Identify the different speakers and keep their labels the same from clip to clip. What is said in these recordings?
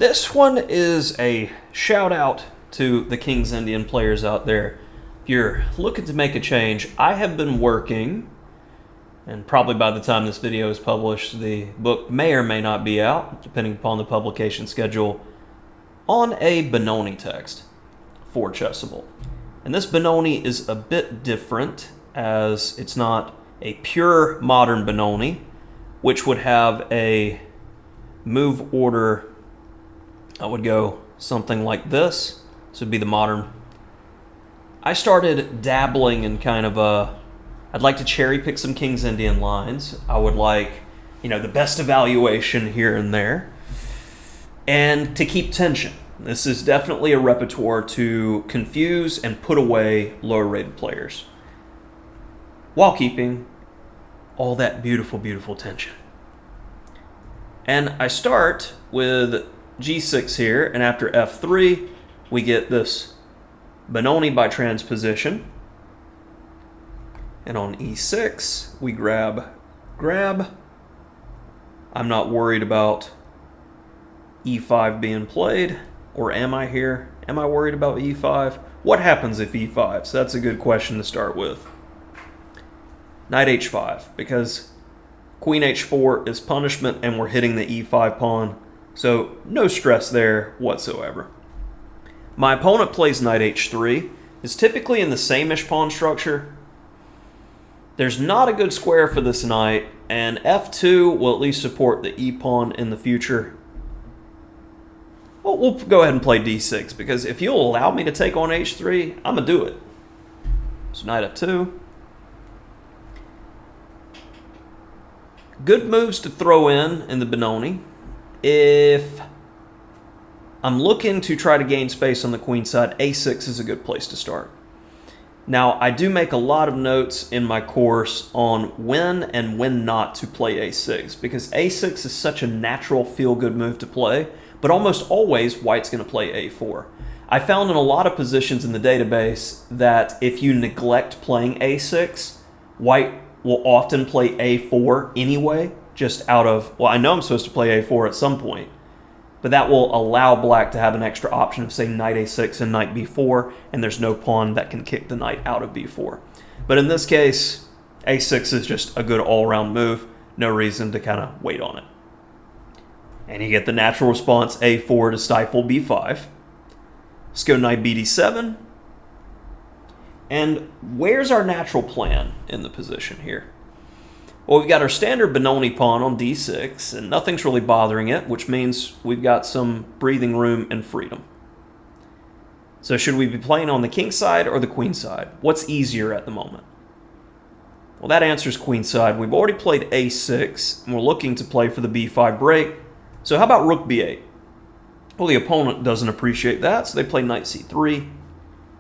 Speaker 1: This one is a shout out to the King's Indian players out there. If you're looking to make a change, I have been working, and probably by the time this video is published, the book may or may not be out, depending upon the publication schedule, on a Benoni text for Chessable. And this Benoni is a bit different, as it's not a pure modern Benoni, which would have a move order. I would go something like this. This would be the modern. I started dabbling in kind of I'd like to cherry pick some King's Indian lines. I would like, the best evaluation here and there. And to keep tension. This is definitely a repertoire to confuse and put away lower rated players, while keeping all that beautiful, beautiful tension. And I start with G6 here, and after F3, we get this Benoni by transposition. And on E6, we grab. I'm not worried about E5 being played, or am I here? Am I worried about E5? What happens if E5? So that's a good question to start with. Knight H5, because Queen H4 is punishment, and we're hitting the E5 pawn. So no stress there whatsoever. My opponent plays Knight H3. It's typically in the Sämisch pawn structure. There's not a good square for this knight, and F2 will at least support the E pawn in the future. Well, we'll go ahead and play D6, because if you'll allow me to take on H3, I'm going to do it. So Knight F2. Good moves to throw in the Benoni. If I'm looking to try to gain space on the queen side, A6 is a good place to start. Now, I do make a lot of notes in my course on when and when not to play A6, because A6 is such a natural feel-good move to play, but almost always White's going to play A4. I found in a lot of positions in the database that if you neglect playing A6, White will often play A4 anyway, just out of, well, I know I'm supposed to play A4 at some point, but that will allow Black to have an extra option of, say, Knight A6 and Knight B4, and there's no pawn that can kick the knight out of B4. But in this case, A6 is just a good all-around move, no reason to kind of wait on it. And you get the natural response, A4 to stifle B5. Let's go Knight BD7. And where's our natural plan in the position here? Well, we've got our standard Benoni pawn on D6, and nothing's really bothering it, which means we've got some breathing room and freedom. So should we be playing on the king side or the queen side? What's easier at the moment? Well, that answers queen side. We've already played A6, and we're looking to play for the B5 break. So how about Rook B8? Well, the opponent doesn't appreciate that, so they play Knight C3.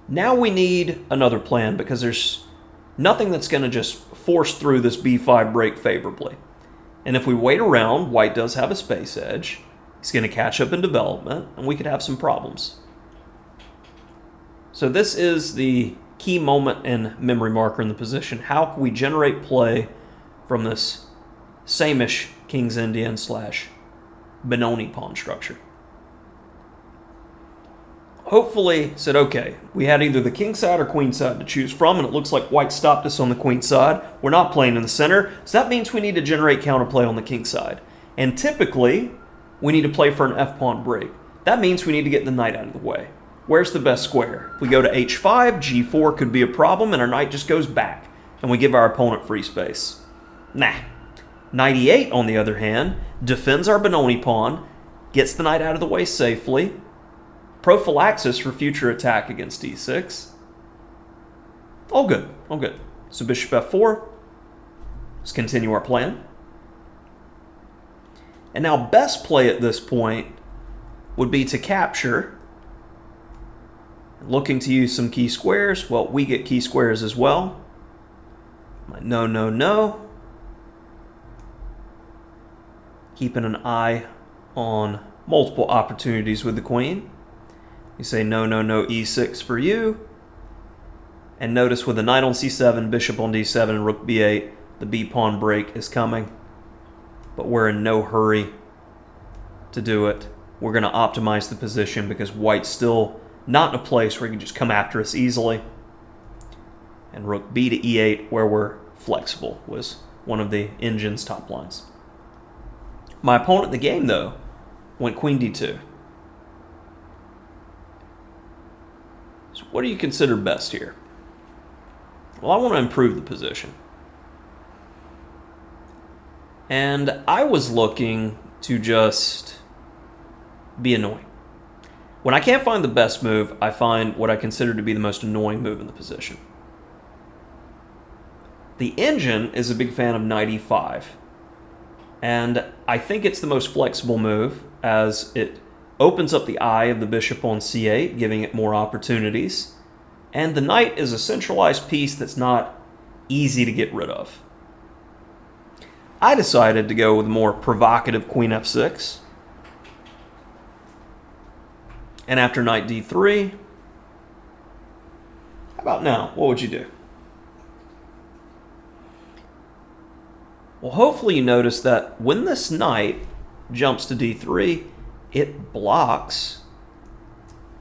Speaker 1: Now we need another plan, because there's nothing that's going to just force through this B5 break favorably. And if we wait around, White does have a space edge. He's going to catch up in development, and we could have some problems. So this is the key moment and memory marker in the position. How can we generate play from this Sämisch King's Indian / Benoni pawn structure? Hopefully said, okay, we had either the king side or queen side to choose from, and it looks like White stopped us on the queen side. We're not playing in the center, so that means we need to generate counterplay on the king side. And typically, we need to play for an f-pawn break. That means we need to get the knight out of the way. Where's the best square? If we go to h5, g4 could be a problem, and our knight just goes back, and we give our opponent free space. Nah. Knight e8, on the other hand, defends our Benoni pawn, gets the knight out of the way safely, prophylaxis for future attack against d6. All good, all good. So bishop f4. Let's continue our plan. And now best play at this point would be to capture. Looking to use some key squares. Well, we get key squares as well. No, no, no. Keeping an eye on multiple opportunities with the queen. You say no, no, no, e6 for you. And notice with the knight on c7, bishop on d7, and rook b8, the b-pawn break is coming. But we're in no hurry to do it. we're going to optimize the position because white's still not in a place where he can just come after us easily. And rook b to e8, where we're flexible, was one of the engine's top lines. My opponent in the game, though, went queen d2. So what do you consider best here? Well, I want to improve the position. And I was looking to just be annoying. When I can't find the best move, I find what I consider to be the most annoying move in the position. The engine is a big fan of knight e5. And I think it's the most flexible move, as it opens up the eye of the bishop on c8, giving it more opportunities. And the knight is a centralized piece that's not easy to get rid of. I decided to go with a more provocative queen f6. And after knight d3, how about now? What would you do? Well, hopefully you notice that when this knight jumps to d3, it blocks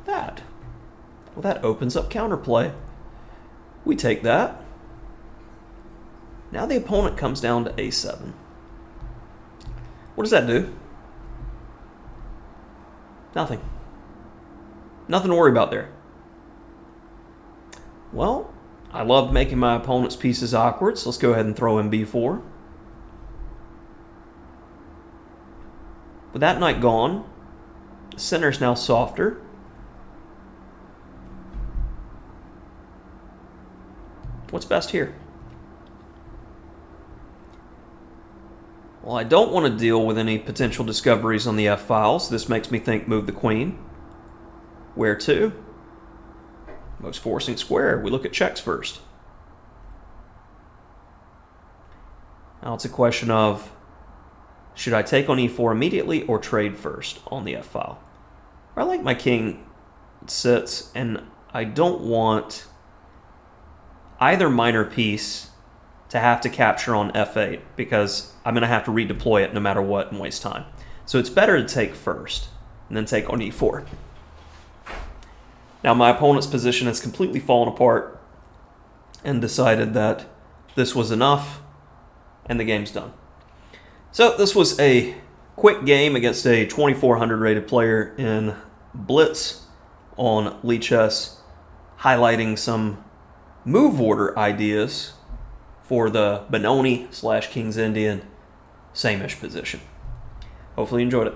Speaker 1: that. Well, that opens up counterplay. We take that. Now the opponent comes down to a7. What does that do? Nothing. Nothing to worry about there. Well, I love making my opponent's pieces awkward, so let's go ahead and throw in b4. With that knight gone, the center is now softer. What's best here? Well, I don't want to deal with any potential discoveries on the f-files. This makes me think move the queen. Where to? Most forcing square. We look at checks first. Now it's a question of, should I take on e4 immediately or trade first on the f-file? I like my king sits, and I don't want either minor piece to have to capture on f8, because I'm going to have to redeploy it no matter what and waste time. So it's better to take first and then take on e4. Now my opponent's position has completely fallen apart and decided that this was enough and the game's done. So this was a quick game against a 2400 rated player in Blitz on Lichess, highlighting some move order ideas for the Benoni / King's Indian Sämisch position. Hopefully you enjoyed it.